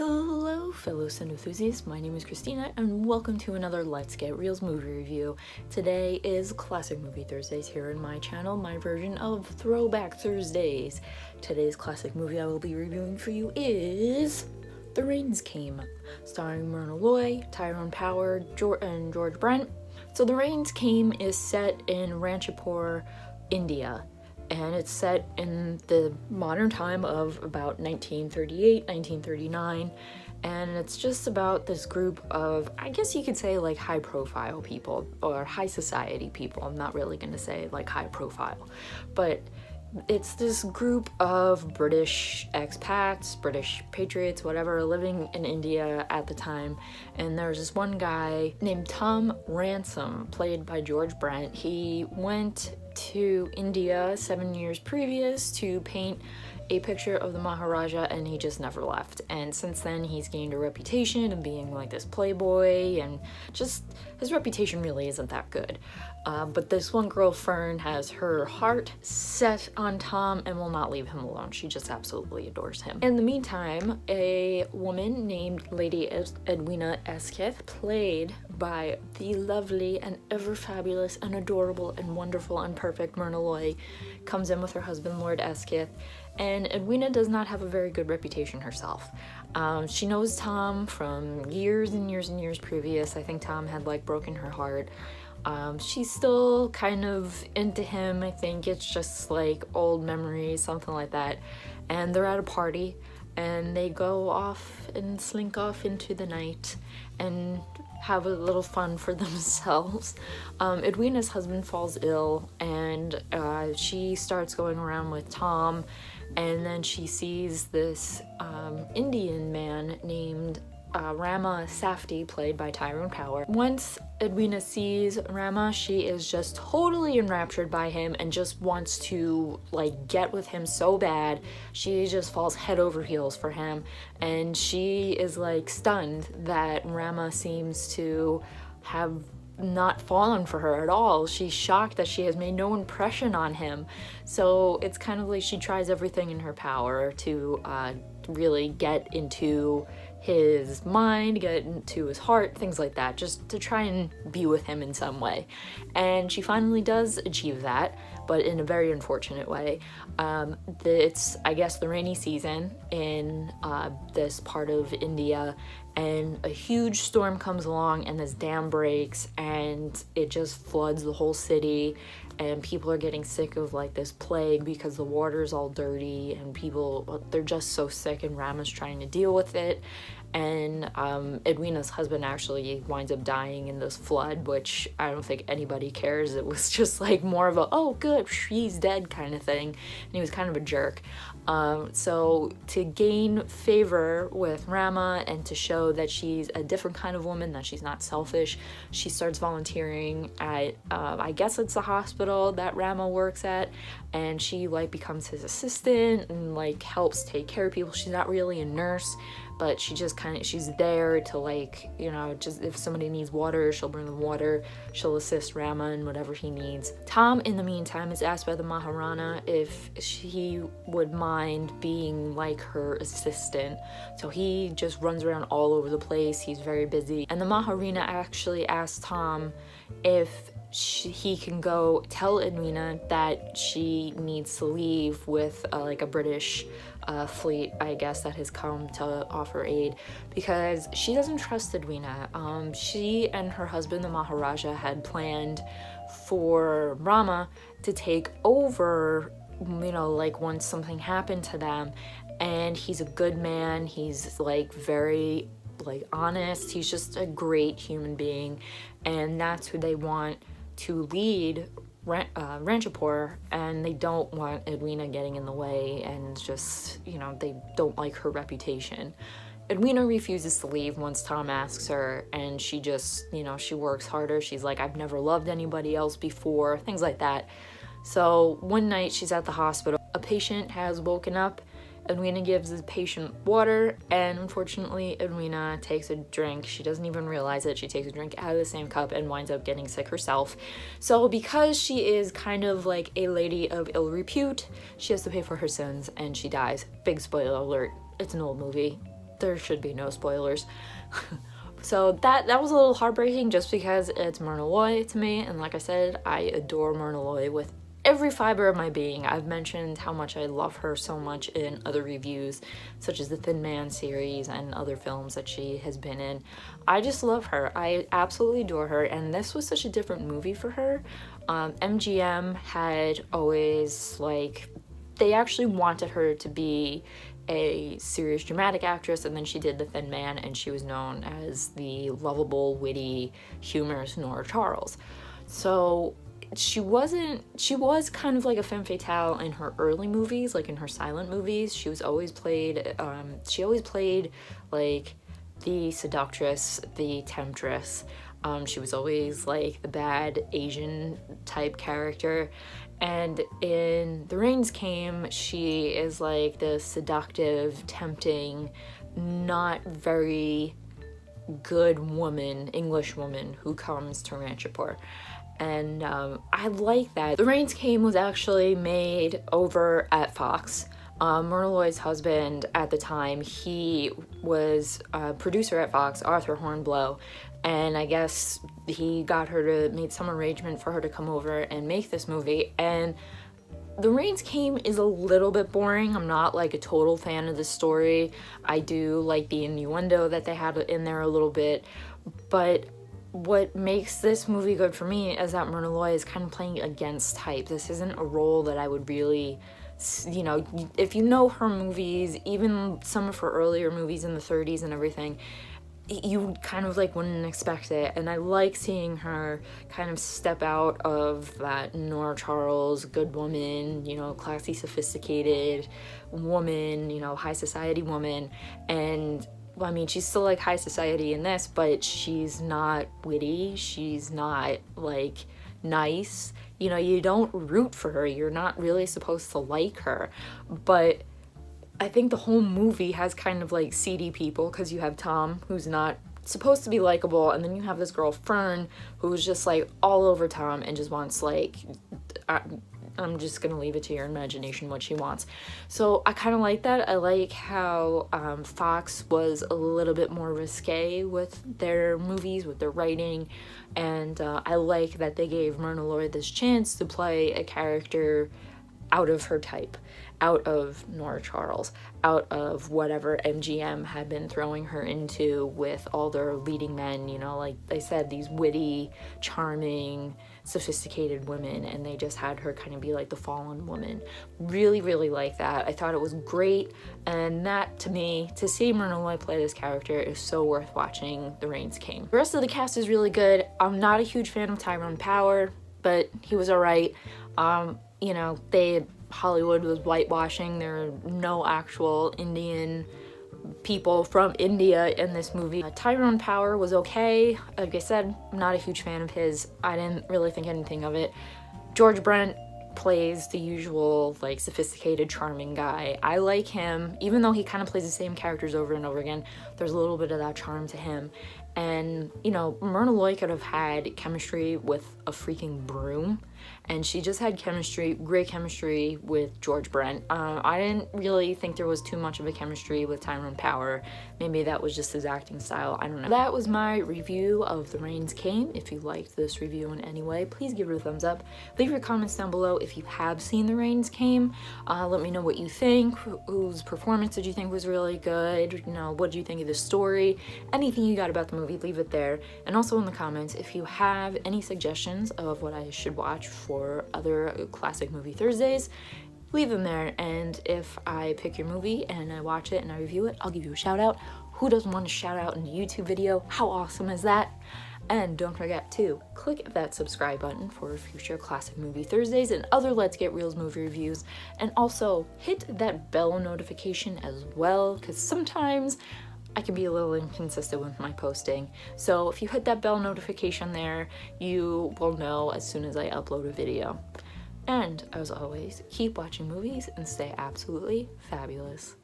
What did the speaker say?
Hello fellow cine enthusiasts, my name is Christina and welcome to another Let's Get Reelz movie review. Today is Classic Movie Thursdays here in my channel, my version of Throwback Thursdays. Today's classic movie I will be reviewing for you is The Rains Came, starring Myrna Loy, Tyrone Power, and George Brent. So The Rains Came is set in Ranchipur, India. And it's set in the modern time of about 1938, 1939, and it's just about this group of, I guess you could say, like high-profile people, or high society people. I'm not really gonna say like high-profile, but it's this group of British expats, British patriots, whatever, living in India at the time. And there's this one guy named Tom Ransom, played by George Brent. He went to India 7 years previous to paint a picture of the Maharaja, and he just never left. And since then he's gained a reputation of being like this playboy, and just his reputation really isn't that good. But this one girl, Fern, has her heart set on Tom and will not leave him alone. She just absolutely adores him. In the meantime, a woman named Lady Edwina Esketh, played by the lovely and ever fabulous and adorable and wonderful and perfect Myrna Loy, comes in with her husband, Lord Esketh. And Edwina does not have a very good reputation herself. She knows Tom from years and years and years previous. I think Tom had like broken her heart. She's still kind of into him. I think it's just like old memories, something like that. And they're at a party and they go off and slink off into the night and have a little fun for themselves. Edwina's husband falls ill and she starts going around with Tom, and then she sees this Indian man named Rama Safdie, played by Tyrone Power. Once Edwina sees Rama, she is just totally enraptured by him and just wants to like get with him so bad. She just falls head over heels for him, and she is like stunned that Rama seems to have not fallen for her at all. She's shocked that she has made no impression on him. So it's kind of like she tries everything in her power to really get into his mind, get into his heart, things like that, just to try and be with him in some way. And she finally does achieve that, but in a very unfortunate way. It's, I guess, the rainy season in this part of India, and a huge storm comes along and this dam breaks and it just floods the whole city, and people are getting sick of like this plague because the water's all dirty and people, they're just so sick, and Rama's trying to deal with it. And Edwina's husband actually winds up dying in this flood, which I don't think anybody cares. It was just like more of a, oh good, he's dead kind of thing, and he was kind of a jerk. So to gain favor with Rama and to show that she's a different kind of woman, that she's not selfish, she starts volunteering at, I guess it's the hospital that Rama works at, and she like becomes his assistant and like helps take care of people. She's not really a nurse, but she just kind of, she's there to like, you know, just if somebody needs water, she'll bring them water, she'll assist Rama in whatever he needs. Tom, in the meantime, is asked by the Maharana if he would mind being like her assistant. So he just runs around all over the place, he's very busy. And the Maharana actually asked Tom if he can go tell Edwina that she needs to leave with like a British fleet, I guess, that has come to offer aid, because she doesn't trust Edwina. She and her husband, the Maharaja, had planned for Rama to take over, you know, like once something happened to them, and he's a good man, he's like very like honest, he's just a great human being, and that's who they want to lead Ranchipur, and they don't want Edwina getting in the way, and just, you know, they don't like her reputation. Edwina refuses to leave once Tom asks her, and she just, you know, she works harder. She's like, I've never loved anybody else before, things like that. So one night she's at the hospital, a patient has woken up. Edwina gives the patient water, and unfortunately Edwina takes a drink. She doesn't even realize it. She takes a drink out of the same cup and winds up getting sick herself. So because she is kind of like a lady of ill repute, she has to pay for her sins and she dies. Big spoiler alert, it's an old movie. there should be no spoilers. So that was a little heartbreaking just because it's Myrna Loy to me, and like I said, I adore Myrna Loy with every fiber of my being. I've mentioned how much I love her so much in other reviews, such as the Thin Man series and other films that she has been in. I just love her. I absolutely adore her, and this was such a different movie for her. MGM had always, like, they actually wanted her to be a serious dramatic actress, and then she did The Thin Man, and she was known as the lovable, witty, humorous Nora Charles. So she was kind of like a femme fatale in her early movies, like in her silent movies. She always played like the seductress, the temptress. She was always like the bad Asian type character. And in The Rains Came, she is like the seductive, tempting, not very good woman, English woman who comes to Ranchipur. And I like that. The Rains Came was actually made over at Fox. Myrna Loy's husband at the time, he was a producer at Fox, Arthur Hornblow, and I guess he got her to make some arrangement for her to come over and make this movie. And The Rains Came is a little bit boring. I'm not like a total fan of the story. I do like the innuendo that they had in there a little bit, but what makes this movie good for me is that Myrna Loy is kind of playing against type. This isn't a role that I would really, you know, if you know her movies, even some of her earlier movies in the 30s and everything, you kind of like wouldn't expect it. And I like seeing her kind of step out of that Nora Charles, good woman, you know, classy, sophisticated woman, you know, high society woman. And I mean, she's still like high society in this, but she's not witty. She's not like nice. You know, you don't root for her. You're not really supposed to like her. But I think the whole movie has kind of like seedy people, because you have Tom, who's not supposed to be likable, and then you have this girl Fern, who's just like all over Tom and just wants like, I'm just gonna leave it to your imagination what she wants. So I kind of like that. I like how Fox was a little bit more risque with their movies, with their writing, and I like that they gave Myrna Loy this chance to play a character out of her type, out of Nora Charles, out of whatever MGM had been throwing her into with all their leading men, you know, like I said, these witty, charming, sophisticated women, and they just had her kind of be like the fallen woman. Really, really like that. I thought it was great, and that, to me, to see Myrna Loy play this character is so worth watching The Rains Came. The rest of the cast is really good. I'm not a huge fan of Tyrone Power, but he was alright. You know, Hollywood was whitewashing. There are no actual Indian people from India in this movie. Tyrone Power was okay. Like I said, I'm not a huge fan of his. I didn't really think anything of it. George Brent plays the usual, like, sophisticated, charming guy. I like him, even though he kind of plays the same characters over and over again. There's a little bit of that charm to him. And, you know, Myrna Loy could have had chemistry with a freaking broom, and she just had chemistry, great chemistry with George Brent. I didn't really think there was too much of a chemistry with Tyrone Power. Maybe that was just his acting style, I don't know. That was my review of The Rains Came. If you liked this review in any way, please give it a thumbs up. Leave your comments down below if you have seen The Rains Came. Let me know what you think. Whose performance did you think was really good? You know, what did you think of the story? Anything you got about the movie, leave it there. And also in the comments, if you have any suggestions of what I should watch for other classic movie Thursdays, leave them there. And if I pick your movie and I watch it and I review it, I'll give you a shout out. Who doesn't want a shout out in a YouTube video? How awesome is that? And don't forget to click that subscribe button for future classic movie Thursdays and other Let's Get Reelz movie reviews. And also hit that bell notification as well, because sometimes I can be a little inconsistent with my posting. So if you hit that bell notification there, you will know as soon as I upload a video. And as always, keep watching movies and stay absolutely fabulous.